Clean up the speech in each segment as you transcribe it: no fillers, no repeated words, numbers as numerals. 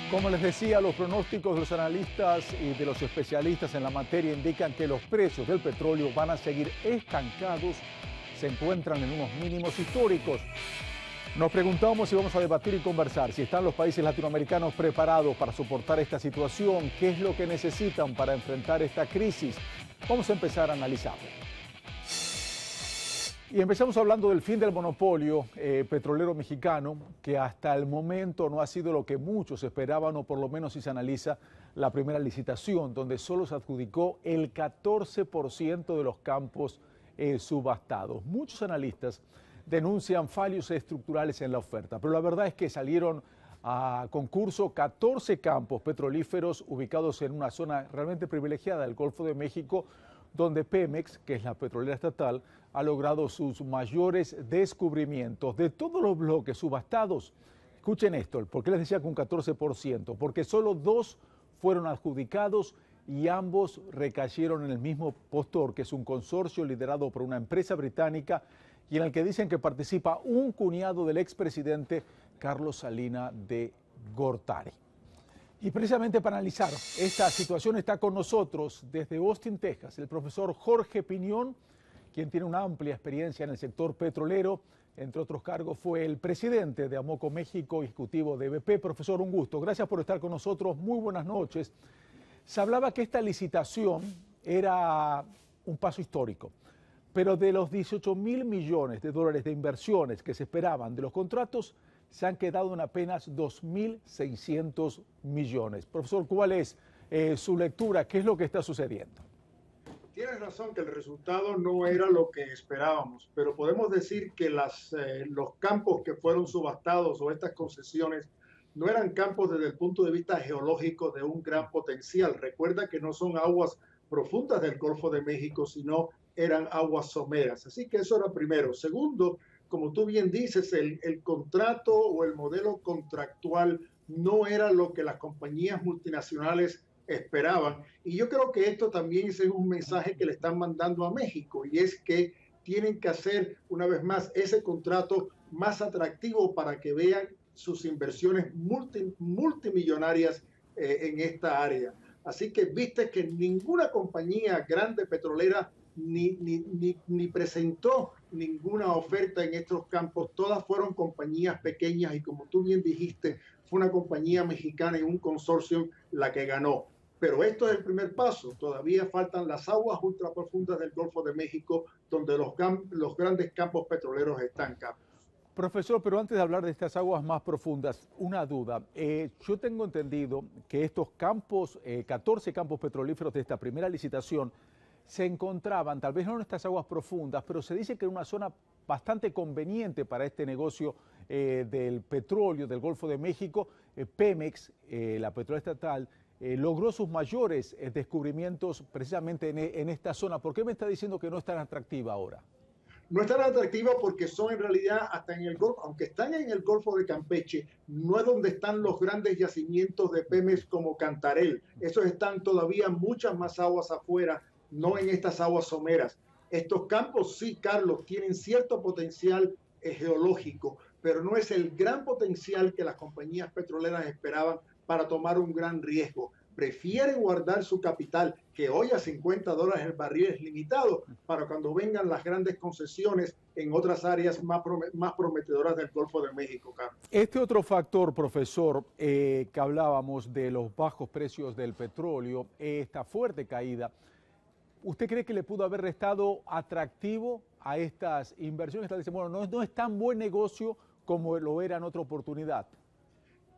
Como les decía, los pronósticos de los analistas y de los especialistas en la materia indican que los precios del petróleo van a seguir estancados, se encuentran en unos mínimos históricos. Nos preguntamos si vamos a debatir y conversar si están los países latinoamericanos preparados para soportar esta situación, qué es lo que necesitan para enfrentar esta crisis. Vamos a empezar a analizarlo. Y empezamos hablando del fin del monopolio petrolero mexicano, que hasta el momento no ha sido lo que muchos esperaban, o por lo menos si se analiza la primera licitación, donde solo se adjudicó el 14% de los campos subastados. Muchos analistas denuncian fallos estructurales en la oferta, pero la verdad es que salieron a concurso 14 campos petrolíferos ubicados en una zona realmente privilegiada del Golfo de México, donde Pemex, que es la petrolera estatal, ha logrado sus mayores descubrimientos. De todos los bloques subastados, escuchen esto, ¿por qué les decía que un 14%? Porque solo 2 fueron adjudicados y ambos recayeron en el mismo postor, que es un consorcio liderado por una empresa británica y en el que dicen que participa un cuñado del expresidente Carlos Salinas de Gortari. Y precisamente para analizar esta situación está con nosotros desde Austin, Texas, el profesor Jorge Piñón, quien tiene una amplia experiencia en el sector petrolero. Entre otros cargos fue el presidente de Amoco México, ejecutivo de BP. Profesor, un gusto. Gracias por estar con nosotros. Muy buenas noches. Se hablaba que esta licitación era un paso histórico, pero de los 18.000 millones de dólares de inversiones que se esperaban de los contratos, se han quedado en apenas 2.600 millones. Profesor, ¿cuál es su lectura? ¿Qué es lo que está sucediendo? Tienes razón que el resultado no era lo que esperábamos, pero podemos decir que los campos que fueron subastados o estas concesiones no eran campos desde el punto de vista geológico de un gran potencial. Recuerda que no son aguas profundas del Golfo de México, sino eran aguas someras. Así que eso era primero. Segundo, como tú bien dices, el contrato o el modelo contractual no era lo que las compañías multinacionales esperaban. Y yo creo que esto también es un mensaje que le están mandando a México, y es que tienen que hacer, una vez más, ese contrato más atractivo para que vean sus inversiones multimillonarias en esta área. Así que viste que ninguna compañía grande petrolera ni presentó ninguna oferta en estos campos. Todas fueron compañías pequeñas y, como tú bien dijiste, fue una compañía mexicana y un consorcio la que ganó. Pero esto es el primer paso. Todavía faltan las aguas ultraprofundas del Golfo de México, donde los grandes campos petroleros están, Carlos. Profesor, pero antes de hablar de estas aguas más profundas, una duda. Yo tengo entendido que estos campos, 14 campos petrolíferos de esta primera licitación, se encontraban, tal vez no en estas aguas profundas, pero se dice que en una zona bastante conveniente para este negocio del petróleo del Golfo de México. Pemex, la petrolera estatal, logró sus mayores descubrimientos precisamente en esta zona. ¿Por qué me está diciendo que no es tan atractiva ahora? No es tan atractiva porque son en realidad hasta en el Golfo, aunque están en el Golfo de Campeche, no es donde están los grandes yacimientos de Pemex como Cantarell. Esos están todavía muchas más aguas afuera, no en estas aguas someras. Estos campos sí, Carlos, tienen cierto potencial geológico, pero no es el gran potencial que las compañías petroleras esperaban para tomar un gran riesgo. Prefieren guardar su capital, que hoy a $50 el barril es limitado, para cuando vengan las grandes concesiones en otras áreas más prometedoras del Golfo de México, Carlos. Este otro factor, profesor, que hablábamos de los bajos precios del petróleo, esta fuerte caída, ¿usted cree que le pudo haber restado atractivo a estas inversiones? Dicen, bueno, no es tan buen negocio como lo era en otra oportunidad.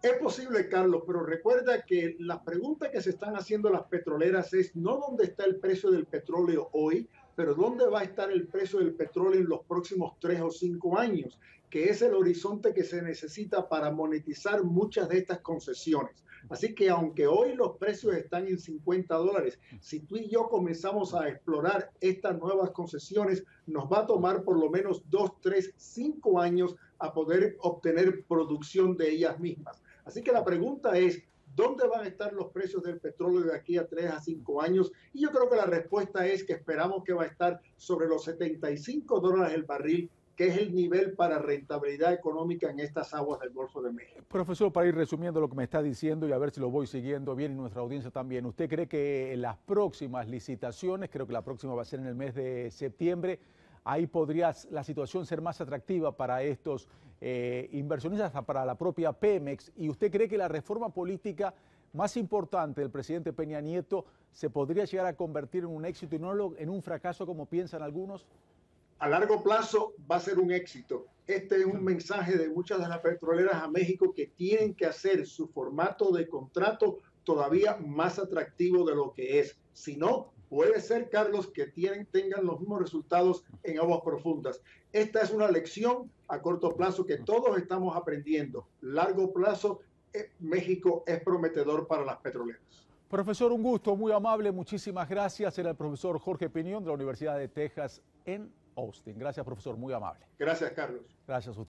Es posible, Carlos, pero recuerda que las preguntas que se están haciendo las petroleras es no dónde está el precio del petróleo hoy, pero dónde va a estar el precio del petróleo en los próximos 3 o 5 años, que es el horizonte que se necesita para monetizar muchas de estas concesiones. Así que aunque hoy los precios están en $50, si tú y yo comenzamos a explorar estas nuevas concesiones, nos va a tomar por lo menos 2, 3, 5 años a poder obtener producción de ellas mismas. Así que la pregunta es, ¿dónde van a estar los precios del petróleo de aquí a 3 a 5 años? Y yo creo que la respuesta es que esperamos que va a estar sobre los $75 el barril, ¿qué es el nivel para rentabilidad económica en estas aguas del Golfo de México? Profesor, para ir resumiendo lo que me está diciendo y a ver si lo voy siguiendo bien y nuestra audiencia también, ¿usted cree que en las próximas licitaciones, creo que la próxima va a ser en el mes de septiembre, ahí podría la situación ser más atractiva para estos inversionistas, hasta para la propia Pemex? ¿Y usted cree que la reforma política más importante del presidente Peña Nieto se podría llegar a convertir en un éxito y no en un fracaso como piensan algunos? A largo plazo va a ser un éxito. Este es un mensaje de muchas de las petroleras a México que tienen que hacer su formato de contrato todavía más atractivo de lo que es. Si no, puede ser, Carlos, que tengan los mismos resultados en aguas profundas. Esta es una lección a corto plazo que todos estamos aprendiendo. Largo plazo, México es prometedor para las petroleras. Profesor, un gusto, muy amable, muchísimas gracias. Era el profesor Jorge Piñón de la Universidad de Texas en Austin. Gracias, profesor, muy amable. Gracias, Carlos. Gracias a usted.